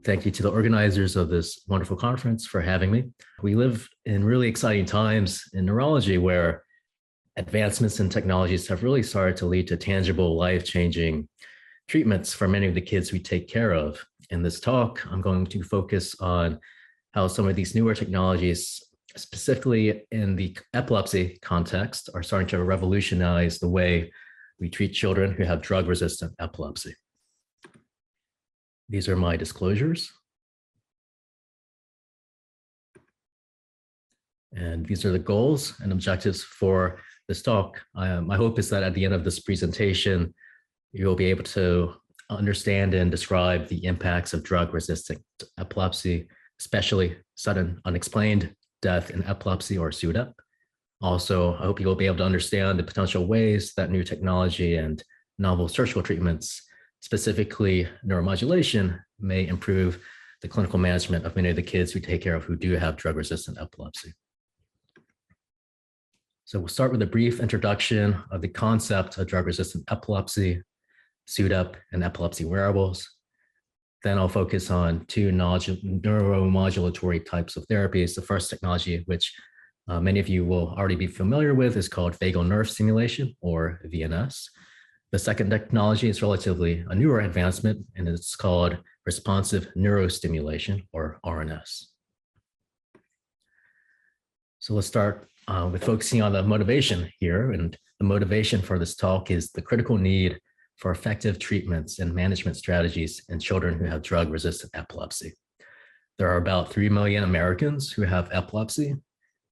Thank you to the organizers of this wonderful conference for having me. We live in really exciting times in neurology where advancements in technologies have really started to lead to tangible, life-changing treatments for many of the kids we take care of. In this talk, I'm going to focus on how some of these newer technologies, specifically in the epilepsy context, are starting to revolutionize the way we treat children who have drug-resistant epilepsy. These are my disclosures. And these are the goals and objectives for this talk. My hope is that at the end of this presentation, you'll be able to understand and describe the impacts of drug-resistant epilepsy, especially sudden unexplained death in epilepsy, or SUDEP. Also, I hope you'll be able to understand the potential ways that new technology and novel surgical treatments, specifically neuromodulation, may improve the clinical management of many of the kids we take care of who do have drug-resistant epilepsy. So we'll start with a brief introduction of the concept of drug-resistant epilepsy, SUDEP, and epilepsy wearables. Then I'll focus on two neuromodulatory types of therapies. The first technology, which many of you will already be familiar with, is called vagal nerve stimulation, or VNS. The second technology is relatively a newer advancement, and it's called responsive neurostimulation, or RNS. So let's start with focusing on the motivation here. And the motivation for this talk is the critical need for effective treatments and management strategies in children who have drug-resistant epilepsy. There are about 3 million Americans who have epilepsy, and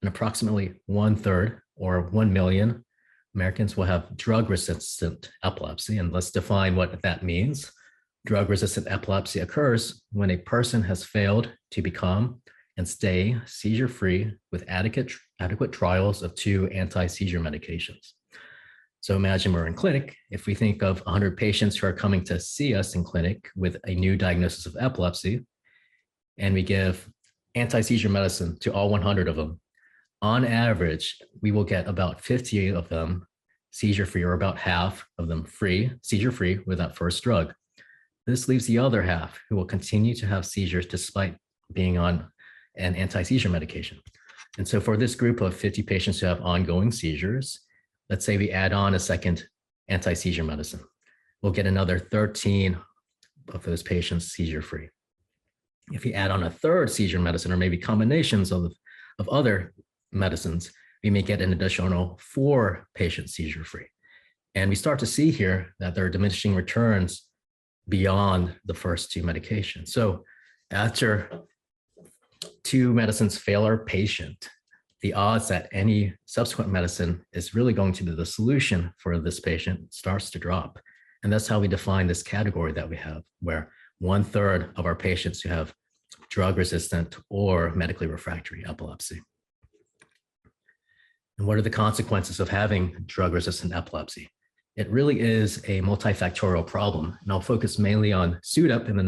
approximately 1/3, or 1 million, Americans will have drug-resistant epilepsy. And let's define what that means. Drug-resistant epilepsy occurs when a person has failed to become and stay seizure-free with adequate trials of 2 anti-seizure medications. So imagine we're in clinic. If we think of 100 patients who are coming to see us in clinic with a new diagnosis of epilepsy, and we give anti-seizure medicine to all 100 of them, on average, we will get about 50 of them seizure-free, or about half of them seizure-free with that first drug. This leaves the other half who will continue to have seizures despite being on an anti-seizure medication. And so for this group of 50 patients who have ongoing seizures, let's say we add on a second anti-seizure medicine, we'll get another 13 of those patients seizure-free. If we add on a third seizure medicine, or maybe combinations of other medicines, we may get an additional 4 patients seizure-free. And we start to see here that there are diminishing returns beyond the first 2 medications. So after 2 medicines fail our patient, the odds that any subsequent medicine is really going to be the solution for this patient starts to drop. And that's how we define this category that we have, where 1/3 of our patients who have drug-resistant or medically refractory epilepsy. And what are the consequences of having drug-resistant epilepsy? It really is a multifactorial problem, and I'll focus mainly on SUDEP in the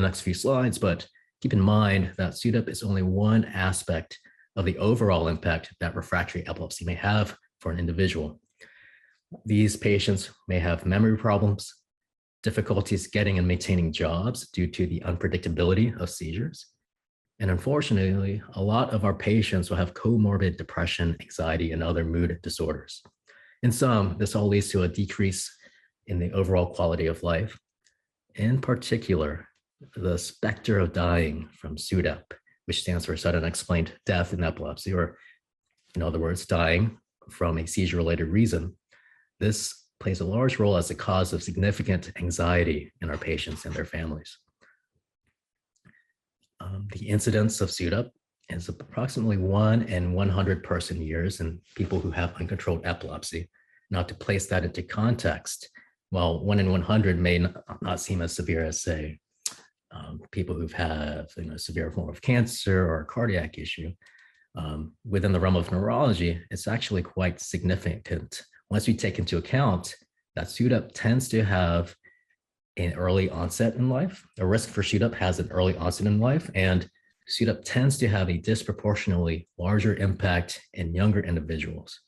next few slides, but keep in mind that SUDEP is only one aspect of the overall impact that refractory epilepsy may have for an individual. These patients may have memory problems, difficulties getting and maintaining jobs due to the unpredictability of seizures. And unfortunately, a lot of our patients will have comorbid depression, anxiety, and other mood disorders. In some, this all leads to a decrease in the overall quality of life. In particular, the specter of dying from SUDEP, which stands for sudden unexplained death in epilepsy, or in other words, dying from a seizure-related reason. This plays a large role as a cause of significant anxiety in our patients and their families. The incidence of SUDEP is approximately 1 in 100 person years in people who have uncontrolled epilepsy. Now, to place that into context, while 1 in 100 may not seem as severe as, say, people who've had a severe form of cancer or a cardiac issue, within the realm of neurology, it's actually quite significant. Once we take into account that SUDEP tends to have an early onset in life, a risk for SUDEP has an early onset in life, and SUDEP tends to have a disproportionately larger impact in younger individuals.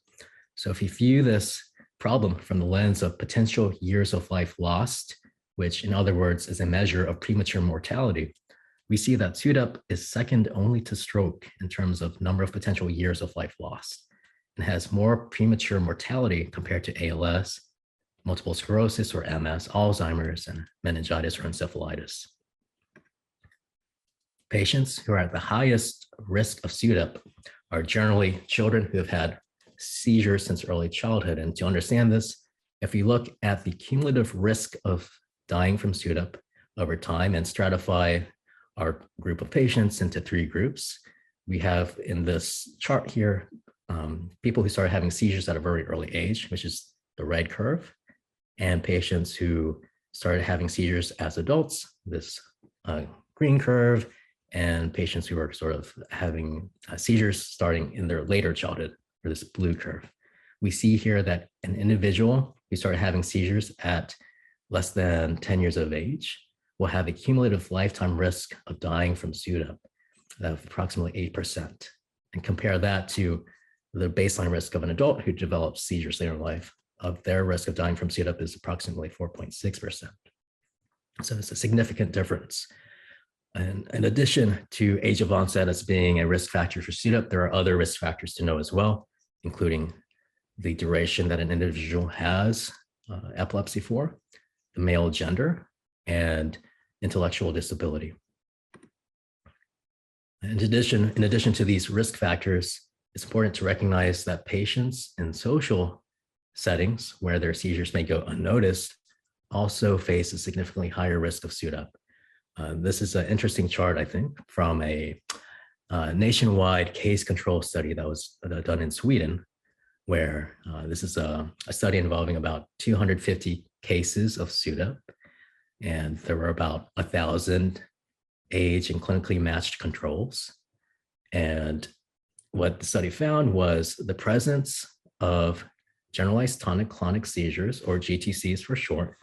So if you view this problem from the lens of potential years of life lost, which in other words is a measure of premature mortality, we see that SUDEP is second only to stroke in terms of number of potential years of life lost and has more premature mortality compared to ALS, multiple sclerosis or MS, Alzheimer's, and meningitis or encephalitis. Patients who are at the highest risk of SUDEP are generally children who have had seizures since early childhood. And to understand this, if we look at the cumulative risk of dying from SUDEP over time and stratify our group of patients into three groups, we have in this chart here, people who started having seizures at a very early age, which is the red curve, and patients who started having seizures as adults, this green curve, and patients who are sort of having seizures starting in their later childhood, or this blue curve. We see here that an individual who started having seizures at less than 10 years of age will have a cumulative lifetime risk of dying from SUDEP of approximately 8%. And compare that to the baseline risk of an adult who develops seizures later in life, of their risk of dying from SUDEP is approximately 4.6%. So it's a significant difference. And in addition to age of onset as being a risk factor for SUDEP, there are other risk factors to know as well, including the duration that an individual has epilepsy for, the male gender, and intellectual disability. In addition to these risk factors, it's important to recognize that patients in social settings where their seizures may go unnoticed also face a significantly higher risk of SUDEP. This is an interesting chart, I think, from a nationwide case control study that was done in Sweden, where this is a study involving about 250 cases of SUDEP, and there were about 1,000 age and clinically matched controls. And what the study found was the presence of generalized tonic-clonic seizures, or GTCs for short.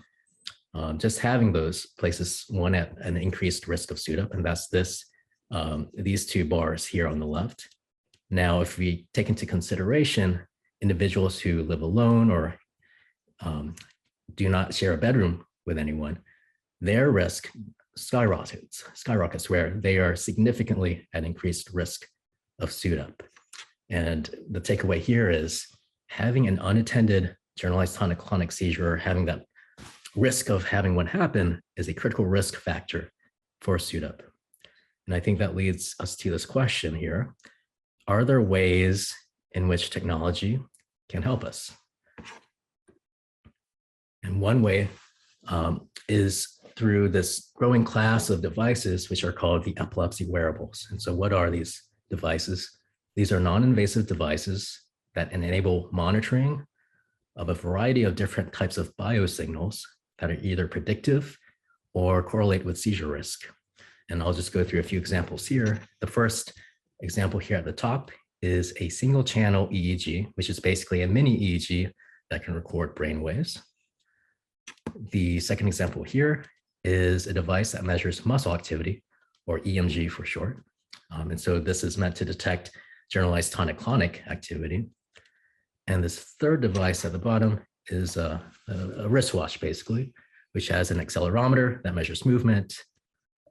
Just having those places one at an increased risk of SUDEP, and that's these two bars here on the left. Now, if we take into consideration individuals who live alone or do not share a bedroom with anyone, their risk skyrockets where they are significantly at increased risk of SUDEP. And the takeaway here is having an unattended generalized tonic-clonic seizure, or having that risk of having one happen, is a critical risk factor for SUDEP. And I think that leads us to this question here. Are there ways in which technology can help us? And one way is through this growing class of devices, which are called the epilepsy wearables. And so what are these devices? These are non-invasive devices that enable monitoring of a variety of different types of biosignals that are either predictive or correlate with seizure risk. And I'll just go through a few examples here. The first example here at the top is a single channel EEG, which is basically a mini EEG that can record brain waves. The second example here is a device that measures muscle activity, or EMG for short. And so this is meant to detect generalized tonic-clonic activity. And this third device at the bottom is a wristwatch, basically, which has an accelerometer that measures movement,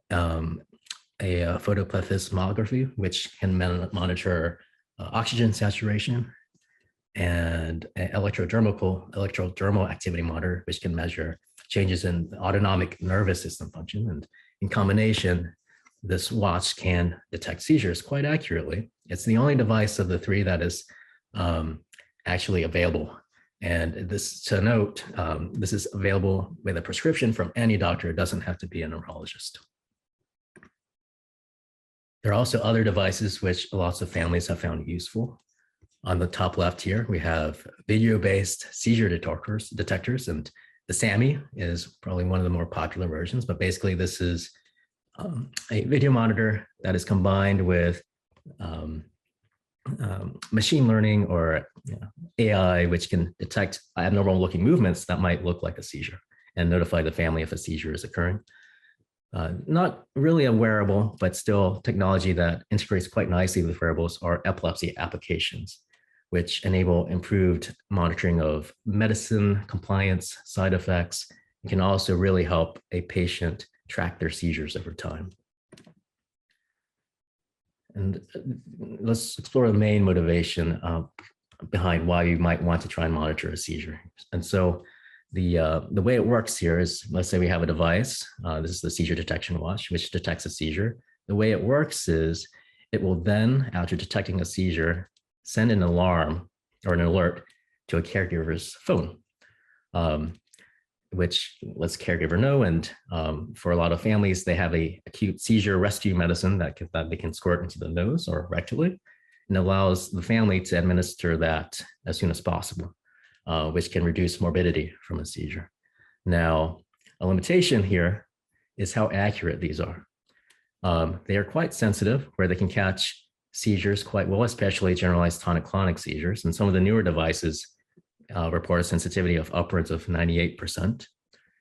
a photoplethysmography, which can monitor oxygen saturation, and an electrodermal activity monitor, which can measure changes in autonomic nervous system function. And in combination, this watch can detect seizures quite accurately. It's the only device of the three that is actually available. And this, to note, this is available with a prescription from any doctor. It doesn't have to be a neurologist. There are also other devices which lots of families have found useful. On the top left here, we have video-based seizure detectors, and the SAMI is probably one of the more popular versions, but basically this is a video monitor that is combined with machine learning or AI, which can detect abnormal looking movements that might look like a seizure and notify the family if a seizure is occurring. Not really a wearable, but still technology that integrates quite nicely with wearables are epilepsy applications, which enable improved monitoring of medicine, compliance, side effects, and can also really help a patient track their seizures over time. And let's explore the main motivation behind why you might want to try and monitor a seizure. And so the way it works here is, let's say we have a device. This is the seizure detection watch, which detects a seizure. The way it works is it will then, after detecting a seizure, send an alarm or an alert to a caregiver's phone, which lets caregiver know. And for a lot of families, they have a acute seizure rescue medicine that they can squirt into the nose or rectally, and allows the family to administer that as soon as possible, which can reduce morbidity from a seizure. Now, a limitation here is how accurate these are. They are quite sensitive, where they can catch seizures quite well, especially generalized tonic-clonic seizures. And some of the newer devices report a sensitivity of upwards of 98%.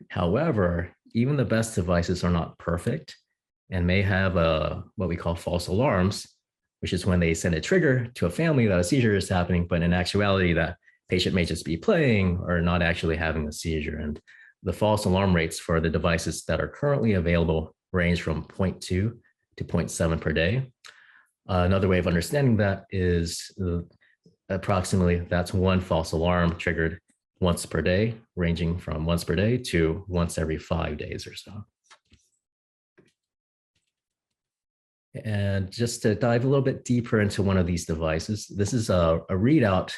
However, even the best devices are not perfect and may have what we call false alarms, which is when they send a trigger to a family that a seizure is happening, but in actuality, that patient may just be playing or not actually having a seizure. And the false alarm rates for the devices that are currently available range from 0.2 to 0.7 per day. Another way of understanding that is approximately that's one false alarm triggered once per day, ranging from once per day to once every 5 days or so. And just to dive a little bit deeper into one of these devices, this is a readout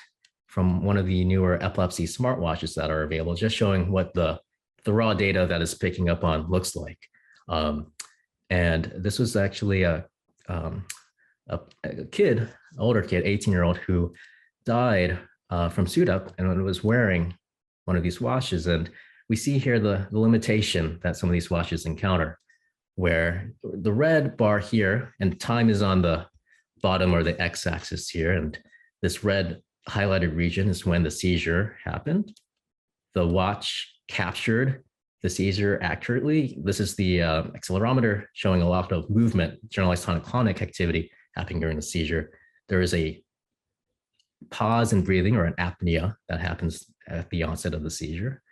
from one of the newer epilepsy smartwatches that are available, just showing what the raw data that is picking up on looks like. And this was actually a kid, an older kid, 18-year-old, who died from SUDEP and was wearing one of these watches. And we see here the limitation that some of these watches encounter, where the red bar here, and time is on the bottom or the x-axis here, and this red highlighted region is when the seizure happened. The watch captured the seizure accurately. This is the accelerometer showing a lot of movement, generalized tonic-clonic activity happening during the seizure. There is a pause in breathing or an apnea that happens at the onset of the seizure.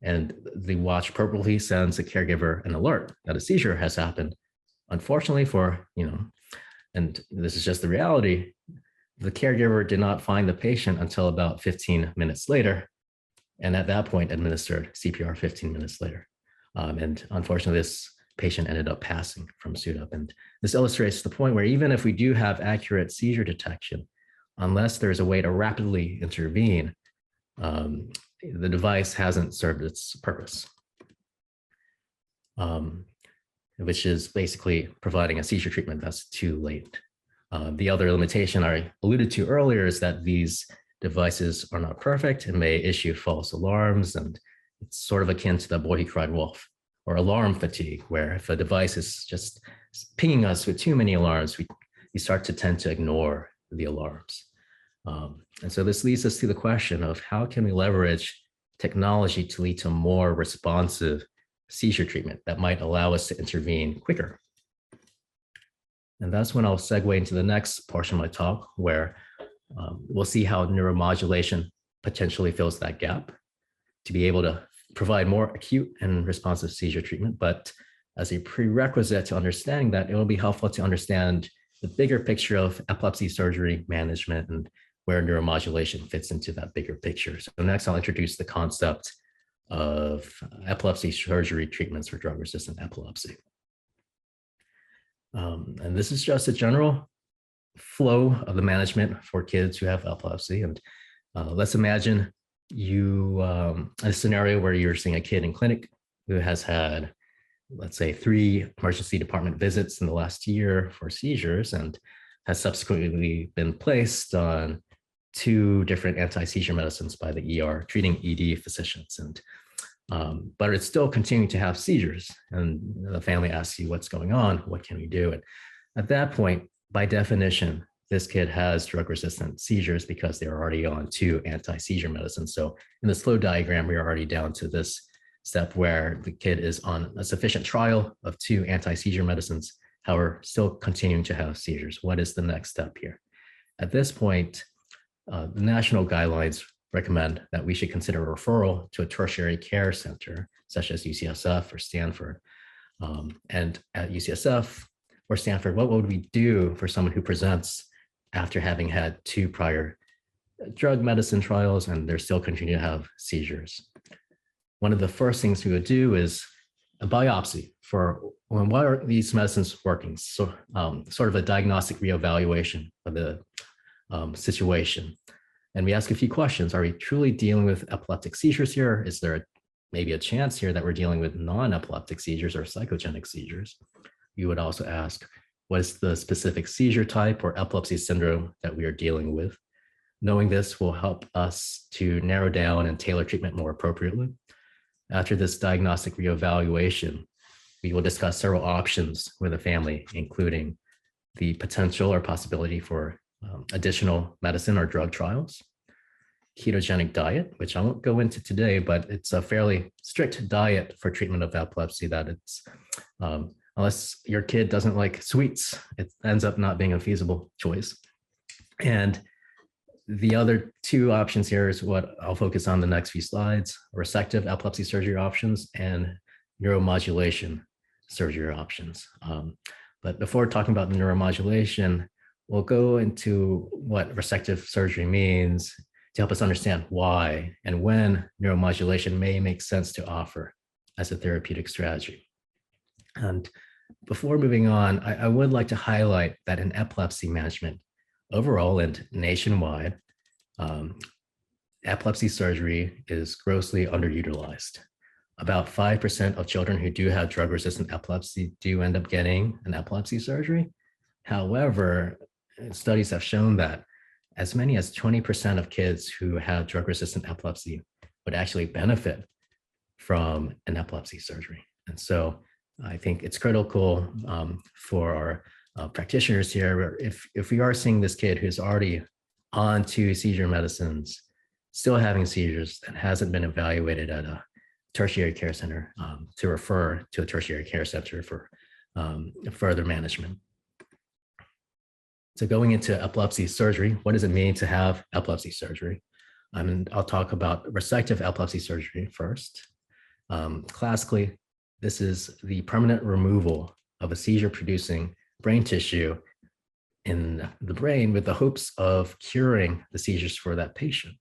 And the watch appropriately sends a caregiver an alert that a seizure has happened. Unfortunately and this is just the reality, the caregiver did not find the patient until about 15 minutes later. And at that point administered CPR 15 minutes later. And unfortunately, this patient ended up passing from SUDEP. And this illustrates the point where even if we do have accurate seizure detection, unless there's a way to rapidly intervene, the device hasn't served its purpose, which is basically providing a seizure treatment that's too late. The other limitation I alluded to earlier is that these devices are not perfect and may issue false alarms. And it's sort of akin to the boy who cried wolf, or alarm fatigue, where if a device is just pinging us with too many alarms, we start to tend to ignore the alarms. And so this leads us to the question of how can we leverage technology to lead to more responsive seizure treatment that might allow us to intervene quicker. And that's when I'll segue into the next portion of my talk, where we'll see how neuromodulation potentially fills that gap to be able to provide more acute and responsive seizure treatment. But as a prerequisite to understanding that, it will be helpful to understand the bigger picture of epilepsy surgery management and where neuromodulation fits into that bigger picture. So next, I'll introduce the concept of epilepsy surgery treatments for drug-resistant epilepsy. And this is just a general flow of the management for kids who have epilepsy. And let's imagine a scenario where you're seeing a kid in clinic who has had, let's say, 3 emergency department visits in the last year for seizures and has subsequently been placed on 2 different anti-seizure medicines by the ER treating ED physicians. And but it's still continuing to have seizures. And the family asks you, what's going on? What can we do? And at that point, by definition, this kid has drug-resistant seizures because they're already on 2 anti-seizure medicines. So in this flow diagram, we're already down to this step where the kid is on a sufficient trial of 2 anti-seizure medicines, however, still continuing to have seizures. What is the next step here? At this point, the national guidelines recommend that we should consider a referral to a tertiary care center, such as UCSF or Stanford. And at UCSF, for Stanford, what would we do for someone who presents after having had 2 prior drug medicine trials and they're still continuing to have seizures? One of the first things we would do is a biopsy for why are these medicines working? So sort of a diagnostic reevaluation of the situation. And we ask a few questions. Are we truly dealing with epileptic seizures here? Is there maybe a chance here that we're dealing with non-epileptic seizures or psychogenic seizures? You would also ask, what is the specific seizure type or epilepsy syndrome that we are dealing with? Knowing this will help us to narrow down and tailor treatment more appropriately. After this diagnostic reevaluation, we will discuss several options with the family, including the potential or possibility for additional medicine or drug trials, ketogenic diet, which I won't go into today, but it's a fairly strict diet for treatment of epilepsy that it's, unless your kid doesn't like sweets, it ends up not being a feasible choice. And the other 2 options here is what I'll focus on the next few slides: resective epilepsy surgery options and neuromodulation surgery options. But before talking about the neuromodulation, we'll go into what resective surgery means to help us understand why and when neuromodulation may make sense to offer as a therapeutic strategy. And before moving on, I would like to highlight that in epilepsy management, overall and nationwide, epilepsy surgery is grossly underutilized. About 5% of children who do have drug-resistant epilepsy do end up getting an epilepsy surgery. However, studies have shown that as many as 20% of kids who have drug-resistant epilepsy would actually benefit from an epilepsy surgery. And so I think it's critical for our practitioners here, if we are seeing this kid who's already on 2 seizure medicines, still having seizures, and hasn't been evaluated at a tertiary care center, to refer to a tertiary care center for further management. So going into epilepsy surgery, what does it mean to have epilepsy surgery? I'll talk about resective epilepsy surgery first. Classically, this is the permanent removal of a seizure-producing brain tissue in the brain with the hopes of curing the seizures for that patient.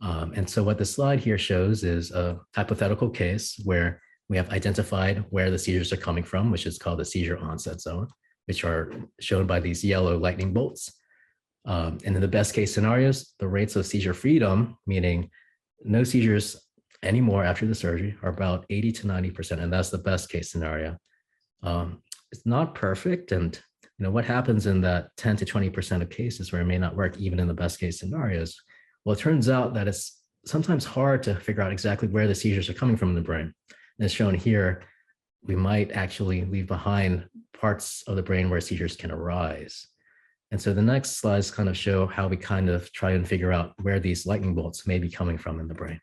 And so what the slide here shows is a hypothetical case where we have identified where the seizures are coming from, which is called the seizure onset zone, which are shown by these yellow lightning bolts. And in the best case scenarios, the rates of seizure freedom, meaning no seizures anymore after the surgery, are about 80 to 90%, and that's the best case scenario. It's not perfect, and what happens in that 10 to 20% of cases where it may not work even in the best case scenarios? Well, it turns out that it's sometimes hard to figure out exactly where the seizures are coming from in the brain. And as shown here, we might actually leave behind parts of the brain where seizures can arise. And so the next slides kind of show how we kind of try and figure out where these lightning bolts may be coming from in the brain.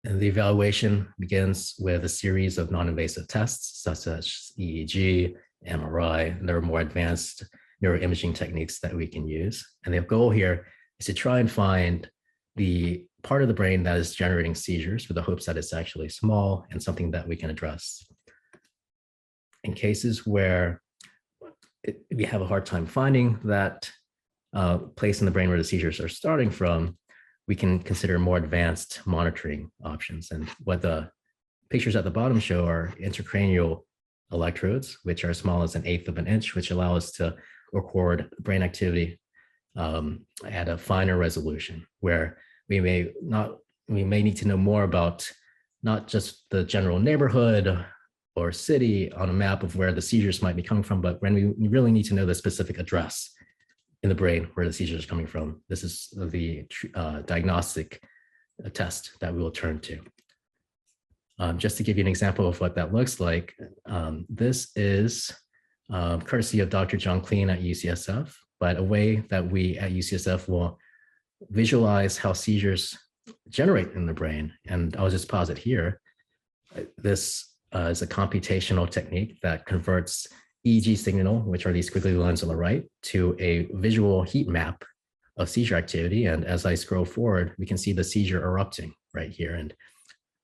And the evaluation begins with a series of non-invasive tests, such as EEG, MRI, and there are more advanced neuroimaging techniques that we can use. And the goal here is to try and find the part of the brain that is generating seizures with the hopes that it's actually small and something that we can address. In cases where we have a hard time finding that place in the brain where the seizures are starting from, we can consider more advanced monitoring options. And what the pictures at the bottom show are intracranial electrodes, which are as small as 1/8 of an inch, which allow us to record brain activity at a finer resolution, where we may need to know more about not just the general neighborhood or city on a map of where the seizures might be coming from, but when we really need to know the specific address in the brain where the seizures are coming from. This is the diagnostic test that we will turn to. Just to give you an example of what that looks like, this is courtesy of Dr. John Clean at UCSF, but a way that we at UCSF will visualize how seizures generate in the brain. And I'll just pause it here. This is a computational technique that converts EEG signal, which are these squiggly lines on the right, to a visual heat map of seizure activity. And as I scroll forward, we can see the seizure erupting right here. And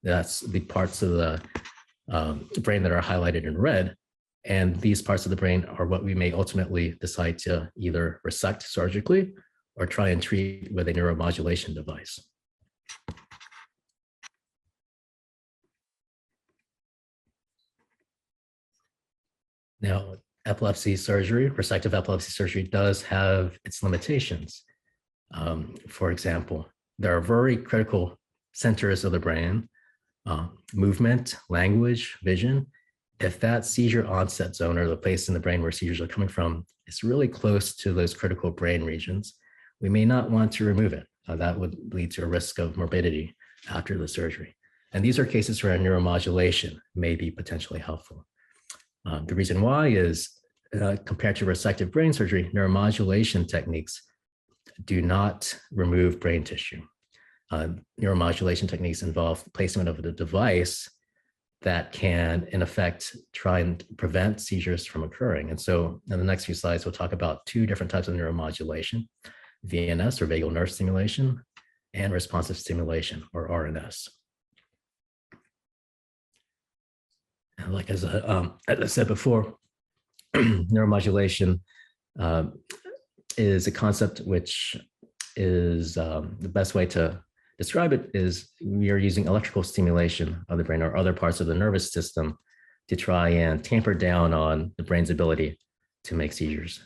that's the parts of the brain that are highlighted in red. And these parts of the brain are what we may ultimately decide to either resect surgically or try and treat with a neuromodulation device. Now, epilepsy surgery, resective epilepsy surgery does have its limitations. For example, there are very critical centers of the brain, movement, language, vision. If that seizure onset zone, or the place in the brain where seizures are coming from, is really close to those critical brain regions, we may not want to remove it. That would lead to a risk of morbidity after the surgery. And these are cases where neuromodulation may be potentially helpful. The reason why is compared to resective brain surgery, neuromodulation techniques do not remove brain tissue. Neuromodulation techniques involve placement of a device that can, in effect, try and prevent seizures from occurring. And so in the next few slides, we'll talk about two different types of neuromodulation, VNS, or vagal nerve stimulation, and responsive stimulation, or RNS. And like as I said before, neuromodulation is a concept which is the best way to describe it is we are using electrical stimulation of the brain or other parts of the nervous system to try and tamper down on the brain's ability to make seizures.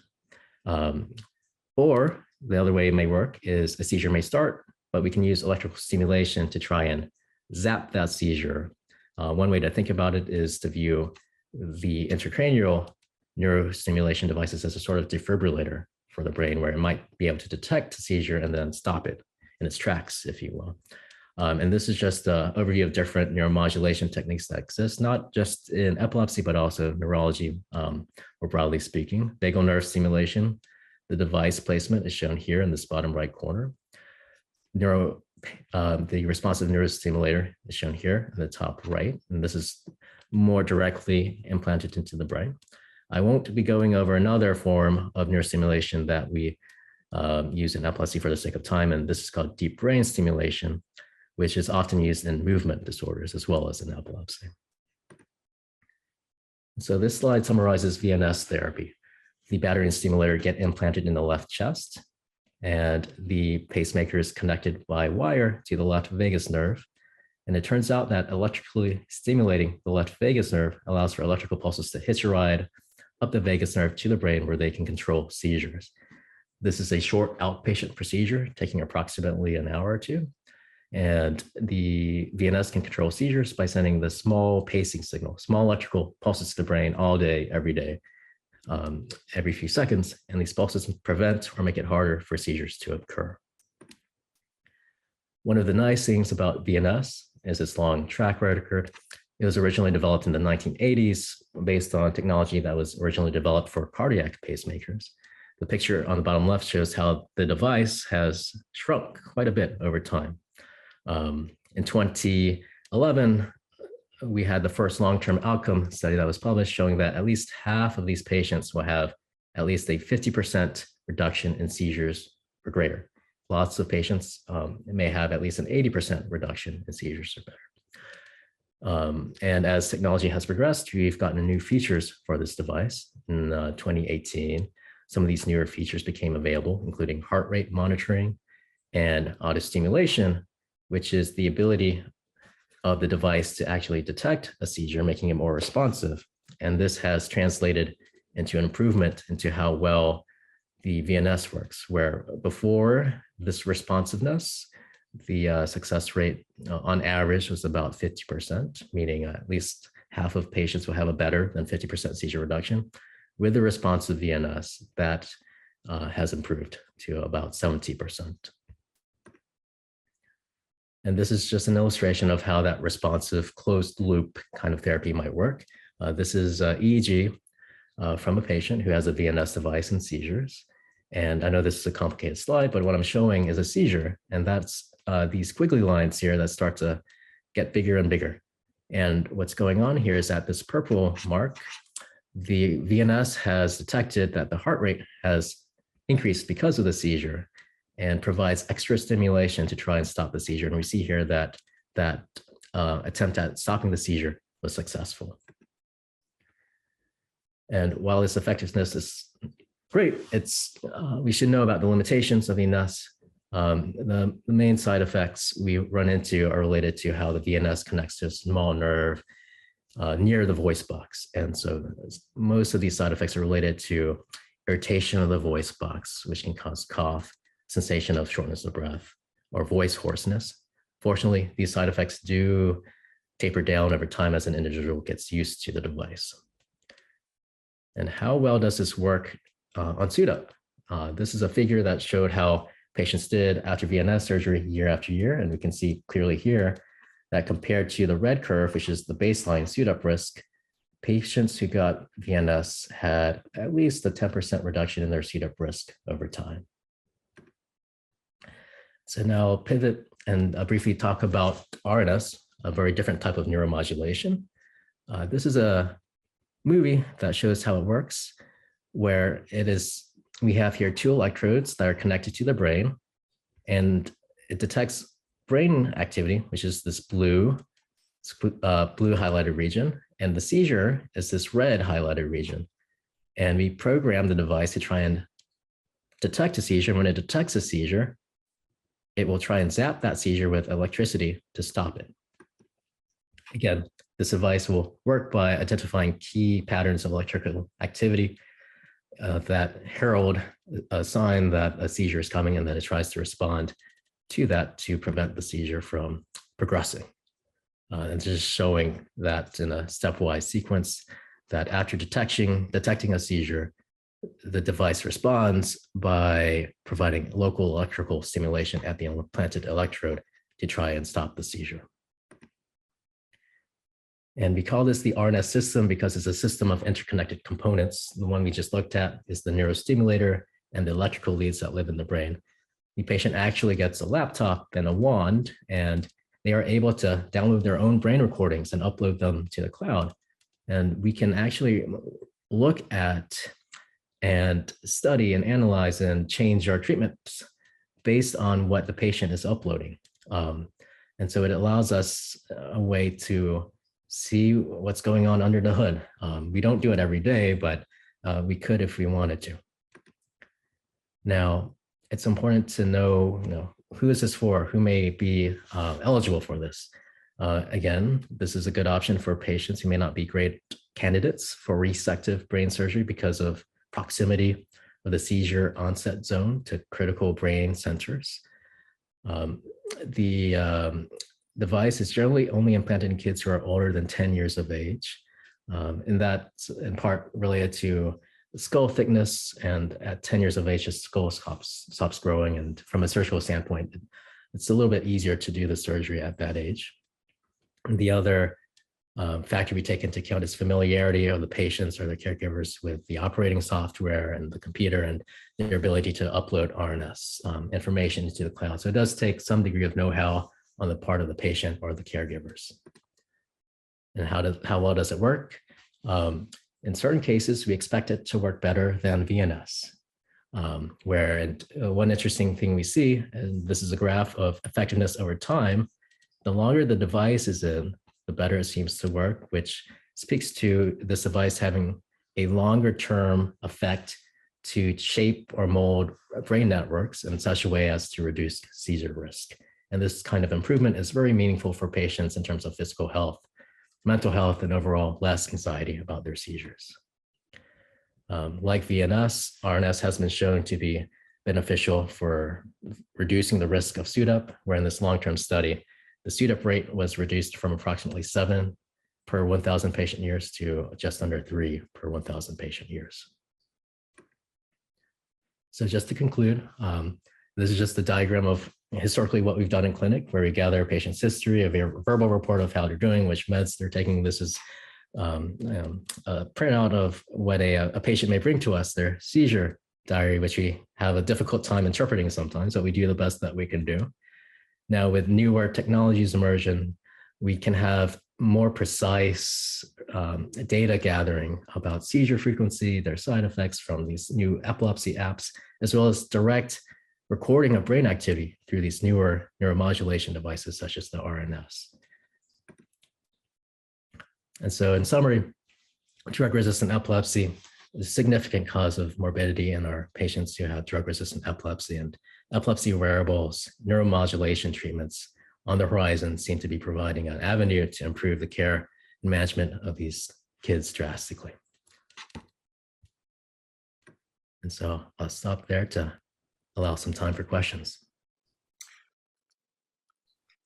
Or the other way it may work is a seizure may start, but we can use electrical stimulation to try and zap that seizure. One way to think about it is to view the intracranial neurostimulation devices as a sort of defibrillator for the brain, where it might be able to detect a seizure and then stop it in its tracks, if you will. And this is just an overview of different neuromodulation techniques that exist, not just in epilepsy, but also neurology, more broadly speaking. Vagal nerve stimulation, the device placement is shown here in this bottom right corner. The responsive neurostimulator is shown here in the top right, and this is more directly implanted into the brain. I won't be going over another form of neurostimulation that we use in epilepsy for the sake of time, and this is called deep brain stimulation, which is often used in movement disorders as well as in epilepsy. So this slide summarizes VNS therapy. The battery and stimulator get implanted in the left chest, and the pacemaker is connected by wire to the left vagus nerve. And it turns out that electrically stimulating the left vagus nerve allows for electrical pulses to hitch a ride up the vagus nerve to the brain where they can control seizures. This is a short outpatient procedure taking approximately an hour or two. And the VNS can control seizures by sending the small pacing signal, small electrical pulses to the brain all day, every day, every few seconds. And these pulses prevent or make it harder for seizures to occur. One of the nice things about VNS is its long track record. It was originally developed in the 1980s based on technology that was originally developed for cardiac pacemakers. The picture on the bottom left shows how the device has shrunk quite a bit over time. In 2011, we had the first long-term outcome study that was published showing that at least half of these patients will have at least a 50% reduction in seizures or greater. Lots of patients may have at least an 80% reduction in seizures or better. And as technology has progressed, we've gotten new features for this device. In 2018, some of these newer features became available, including heart rate monitoring and autostimulation, which is the ability of the device to actually detect a seizure, making it more responsive. And this has translated into an improvement into how well the VNS works, where before this responsiveness, the success rate on average was about 50%, meaning at least half of patients will have a better than 50% seizure reduction. With the responsive VNS, that has improved to about 70%. And this is just an illustration of how that responsive closed loop kind of therapy might work. This is EEG from a patient who has a VNS device and seizures. And I know this is a complicated slide, but what I'm showing is a seizure. And that's these squiggly lines here that start to get bigger and bigger. And what's going on here is that this purple mark, the VNS has detected that the heart rate has increased because of the seizure and provides extra stimulation to try and stop the seizure. And we see here that that attempt at stopping the seizure was successful. And while its effectiveness is great, we should know about the limitations of VNS. The main side effects we run into are related to how the VNS connects to a small nerve near the voice box. And so most of these side effects are related to irritation of the voice box, which can cause cough, sensation of shortness of breath, or voice hoarseness. Fortunately, these side effects do taper down over time as an individual gets used to the device. And how well does this work on SUDEP? This is a figure that showed how patients did after VNS surgery year after year. And we can see clearly here that compared to the red curve, which is the baseline SUDEP risk, patients who got VNS had at least a 10% reduction in their SUDEP risk over time. So now I'll pivot and briefly talk about RNS, a very different type of neuromodulation. This is a movie that shows how it works, where we have here 2 electrodes that are connected to the brain, and it detects brain activity, which is this blue highlighted region, and the seizure is this red highlighted region. And we program the device to try and detect a seizure. When it detects a seizure, it will try and zap that seizure with electricity to stop it. Again, this device will work by identifying key patterns of electrical activity that herald a sign that a seizure is coming, and then it tries to respond to that to prevent the seizure from progressing. And just showing that in a stepwise sequence that after detecting a seizure, the device responds by providing local electrical stimulation at the implanted electrode to try and stop the seizure. And we call this the RNS system because it's a system of interconnected components. The one we just looked at is the neurostimulator and the electrical leads that live in the brain. The patient actually gets a laptop and a wand, and they are able to download their own brain recordings and upload them to the cloud. And we can actually look at and study and analyze and change our treatments based on what the patient is uploading. And so it allows us a way to see what's going on under the hood. We don't do it every day, but we could if we wanted to. Now, it's important to know, who is this for? Who may be eligible for this? Again, this is a good option for patients who may not be great candidates for resective brain surgery because of proximity of the seizure onset zone to critical brain centers. The device is generally only implanted in kids who are older than 10 years of age. And that's in part related to skull thickness, and at 10 years of age, the skull stops growing. And from a surgical standpoint, it's a little bit easier to do the surgery at that age. And the other factor we take into account is familiarity of the patients or the caregivers with the operating software and the computer and their ability to upload RNS information into the cloud. So it does take some degree of know-how on the part of the patient or the caregivers. And how well does it work? In certain cases, we expect it to work better than VNS, one interesting thing we see, and this is a graph of effectiveness over time, the longer the device is in, the better it seems to work, which speaks to this device having a longer term effect to shape or mold brain networks in such a way as to reduce seizure risk. And this kind of improvement is very meaningful for patients in terms of physical health, mental health, and overall less anxiety about their seizures. Like VNS, RNS has been shown to be beneficial for reducing the risk of SUDEP, where in this long-term study, the SUDEP rate was reduced from approximately 7 per 1,000 patient years to just under 3 per 1,000 patient years. So just to conclude, this is just a diagram of historically what we've done in clinic, where we gather a patient's history, a verbal report of how they're doing, which meds they're taking. This is a printout of what a patient may bring to us, their seizure diary, which we have a difficult time interpreting sometimes, but we do the best that we can do. Now, with newer technologies emerging, we can have more precise data gathering about seizure frequency, their side effects from these new epilepsy apps, as well as direct recording of brain activity through these newer neuromodulation devices, such as the RNS. And so in summary, drug-resistant epilepsy is a significant cause of morbidity in our patients who have drug-resistant epilepsy, and epilepsy wearables, neuromodulation treatments on the horizon seem to be providing an avenue to improve the care and management of these kids drastically. And so I'll stop there to allow some time for questions.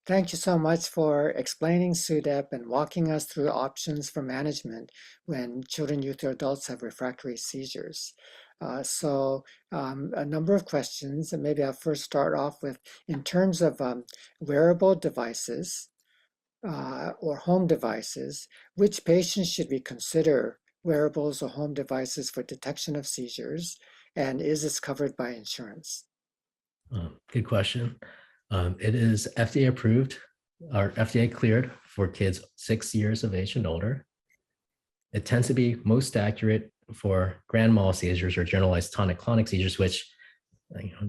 Thank you so much for explaining SUDEP and walking us through options for management when children, youth, or adults have refractory seizures. A number of questions, and maybe I'll first start off with, in terms of wearable devices or home devices, which patients should we consider wearables or home devices for detection of seizures, and is this covered by insurance? Good question. It is FDA approved or FDA cleared for kids 6 years of age and older. It tends to be most accurate for grand mal seizures or generalized tonic-clonic seizures, which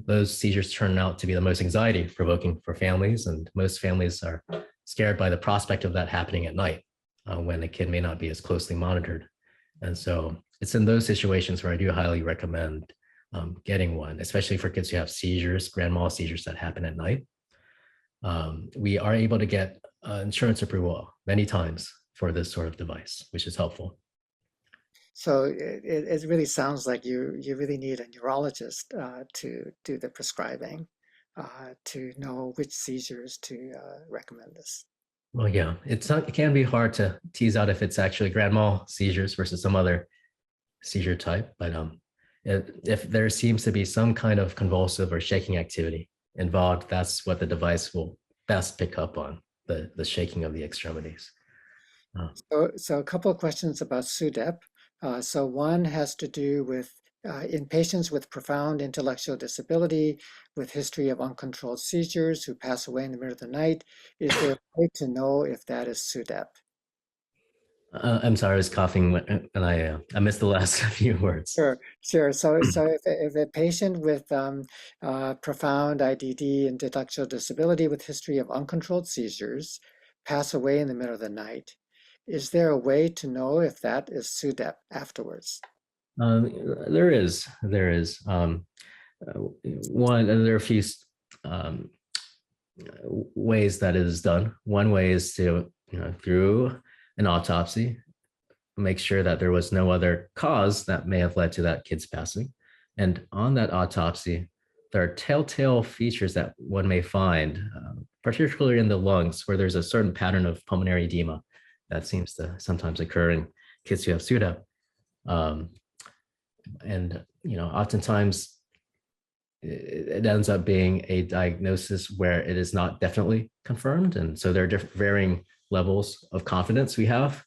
those seizures turn out to be the most anxiety provoking for families. And most families are scared by the prospect of that happening at night when a kid may not be as closely monitored. And so it's in those situations where I do highly recommend getting one, especially for kids who have seizures, grand mal seizures that happen at night. We are able to get insurance approval many times for this sort of device, which is helpful. So it really sounds like you really need a neurologist to do the prescribing to know which seizures to recommend this. Well, yeah, it can be hard to tease out if it's actually grand mal seizures versus some other seizure type, but if there seems to be some kind of convulsive or shaking activity involved, that's what the device will best pick up on, the shaking of the extremities. So a couple of questions about SUDEP. So one has to do with in patients with profound intellectual disability, with history of uncontrolled seizures who pass away in the middle of the night, is there a way to know if that is SUDEP? I'm sorry, I was coughing and I missed the last few words. Sure. So if a patient with profound IDD and intellectual disability with history of uncontrolled seizures pass away in the middle of the night, is there a way to know if that is SUDEP afterwards? There is. There are a few ways that it is done. One way is to, through an autopsy, make sure that there was no other cause that may have led to that kid's passing. And on that autopsy, there are telltale features that one may find, particularly in the lungs, where there's a certain pattern of pulmonary edema that seems to sometimes occur in kids who have SUDEP. And oftentimes it ends up being a diagnosis where it is not definitely confirmed. And so there are varying levels of confidence we have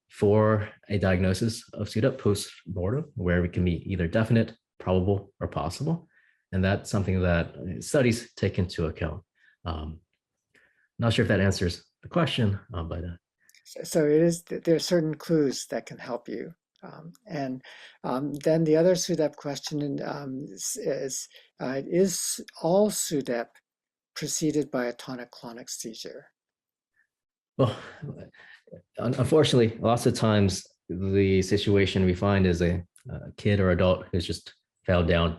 for a diagnosis of SUDEP post-mortem, where we can be either definite, probable, or possible. And that's something that studies take into account. Not sure if that answers the question, but so there are certain clues that can help you. And then the other SUDEP question is all SUDEP preceded by a tonic-clonic seizure? Well, unfortunately, lots of times the situation we find is a kid or adult who's just fell down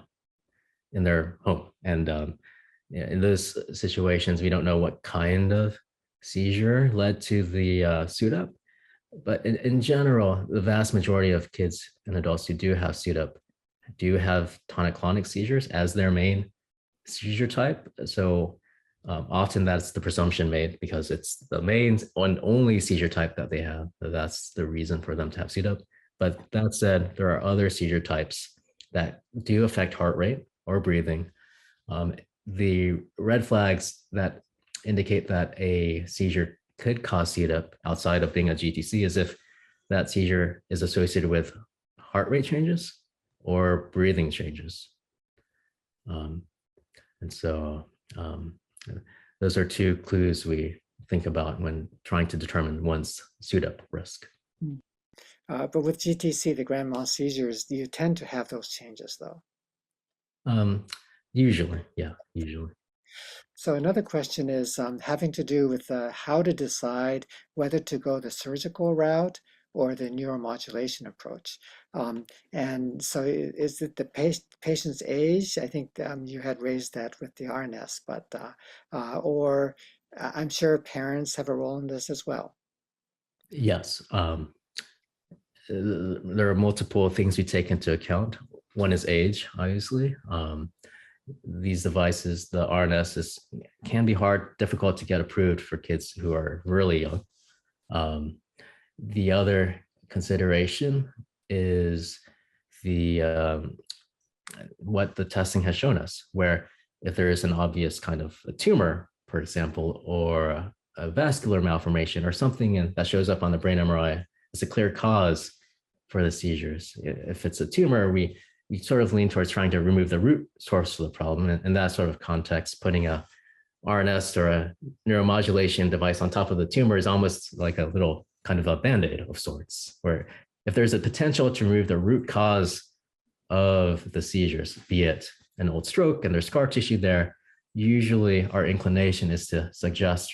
in their home. And in those situations, we don't know what kind of seizure led to the SUDEP. But in general, the vast majority of kids and adults who do have SUDEP do have tonic-clonic seizures as their main seizure type. So often that's the presumption made because it's the main and only seizure type that they have. So that's the reason for them to have SUDEP. But that said, there are other seizure types that do affect heart rate or breathing. The red flags that indicate that a seizure could cause SUDEP outside of being a GTC is if that seizure is associated with heart rate changes or breathing changes. And so those are two clues we think about when trying to determine one's SUDEP risk. But with GTC, the grand mal seizures, you tend to have those changes though. Usually, yeah, usually. So another question is having to do with how to decide whether to go the surgical route or the neuromodulation approach. And so is it the patient's age? I think you had raised that with the RNS, but or I'm sure parents have a role in this as well. Yes. There are multiple things we take into account. One is age, obviously. These devices, the RNS, can be hard, difficult to get approved for kids who are really young. The other consideration is what the testing has shown us, where if there is an obvious kind of a tumor, for example, or a vascular malformation or something that shows up on the brain MRI, it's a clear cause for the seizures. If it's a tumor, we sort of lean towards trying to remove the root source of the problem. And in that sort of context, putting a RNS or a neuromodulation device on top of the tumor is almost like a little kind of a Band-Aid of sorts, where if there's a potential to remove the root cause of the seizures, be it an old stroke and there's scar tissue there, usually our inclination is to suggest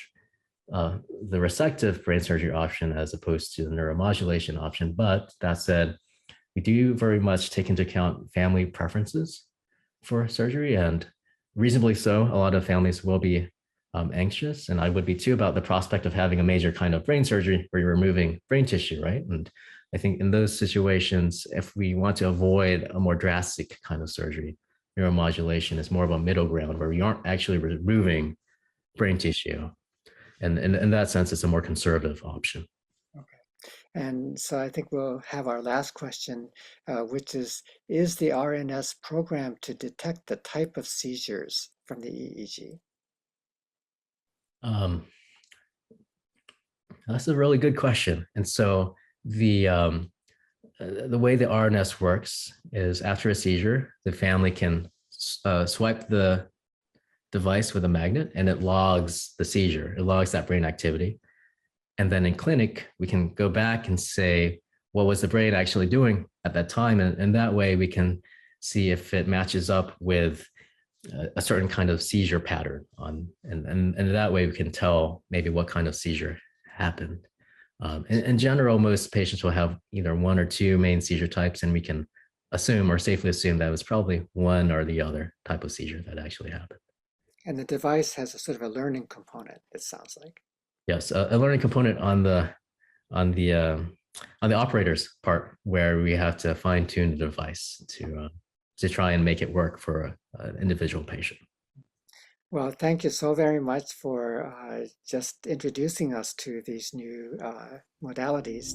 the resective brain surgery option as opposed to the neuromodulation option. But that said, we do very much take into account family preferences for surgery, and reasonably so. A lot of families will be anxious, and I would be too, about the prospect of having a major kind of brain surgery where you're removing brain tissue, right? And I think in those situations, if we want to avoid a more drastic kind of surgery, neuromodulation is more of a middle ground where we aren't actually removing brain tissue. And in that sense, it's a more conservative option. Okay. And so I think we'll have our last question, which is the RNS programmed to detect the type of seizures from the EEG? That's a really good question. And so the way the RNS works is after a seizure, the family can swipe the device with a magnet and it logs the seizure. It logs that brain activity. And then in clinic, we can go back and say, what was the brain actually doing at that time? And that way we can see if it matches up with a certain kind of seizure pattern and that way we can tell maybe what kind of seizure happened. In general, most patients will have either one or two main seizure types, and we can assume or safely assume that it was probably one or the other type of seizure that actually happened. And the device has a sort of a learning component, it sounds like. Yes, a learning component on the operator's part, where we have to fine tune the device to try and make it work for an individual patient. Well, thank you so very much for just introducing us to these new modalities.